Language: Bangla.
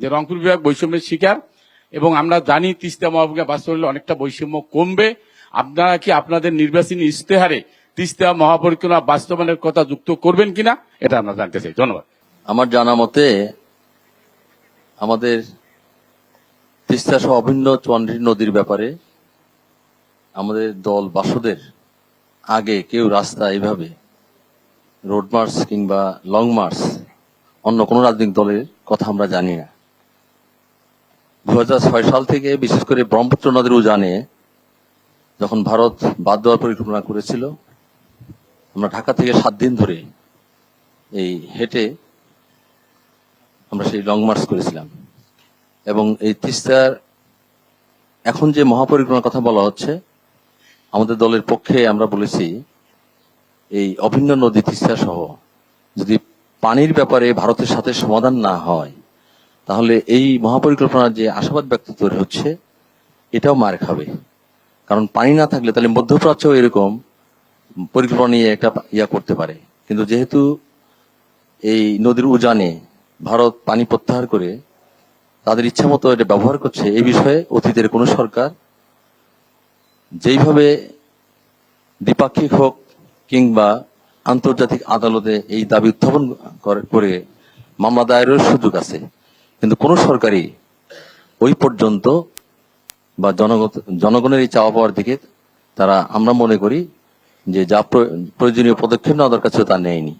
যে রংপুর বিভাগ বৈষম্যের শিকার, এবং আমরা জানি তিস্তা মহাপরিকল্পনা বাস্তবায়ন হলে অনেকটা বৈষম্য কমবে। আপনারা কি আপনাদের নির্বাচনী ইশতেহারে তিস্তা মহাপরিকল্পনা বাস্তবায়নের কথা যুক্ত করবেন কিনা এটা আমরা জানতে চাই। ধন্যবাদ। আমার জানা মতে আমাদের তিস্তা সহ অভিন্ন 54 নদীর ব্যাপারে আমাদের দল বাসদের আগে কেউ রাস্তা এইভাবে রোড মার্চ কিংবা লং মার্চ অন্য কোনো রাজনৈতিক দলের কথা আমরা জানি না। 2006 সাল থেকে বিশেষ করে ব্রহ্মপুত্র নদীর উজানে যখন ভারত বাদ দেওয়ার পরিকল্পনা করেছিল, আমরা ঢাকা থেকে 7 দিন ধরে এই হেঁটে আমরা সেই লং মার্চ করেছিলাম। এবং এই তিস্তার এখন যে মহাপরিকল্পনার কথা বলা হচ্ছে, আমাদের দলের পক্ষে আমরা বলেছি এই অভিন্ন নদী তিস্তা সহ যদি পানির ব্যাপারে ভারতের সাথে সমাধান না হয়, তাহলে এই মহাপরিকল্পনার যে আশাবাদ ব্যক্ত তৈরি হচ্ছে এটাও মার খাবে। কারণ পানি না থাকলে তাহলে মধ্যপ্রাচ্যও এরকম পরিকল্পনা নিয়ে একটা করতে পারে। কিন্তু যেহেতু এই নদীর উজানে ভারত পানি প্রত্যাহার করে তাদের ইচ্ছা মতো এটা ব্যবহার করছে, এই বিষয়ে অতীতের কোন সরকার যেইভাবে দ্বিপাক্ষিক হোক কিংবা আন্তর্জাতিক আদালতে এই দাবি উত্থাপন করে মামলা দায়েরের সুযোগ আছে, কিন্তু কোন সরকারই ওই পর্যন্ত বা জনগণের এই চাওয়া পাওয়ার দিকে তারা আমরা মনে করি যে যা প্রয়োজনীয় পদক্ষেপ নেওয়া দরকার ছিল তা নেয়নি।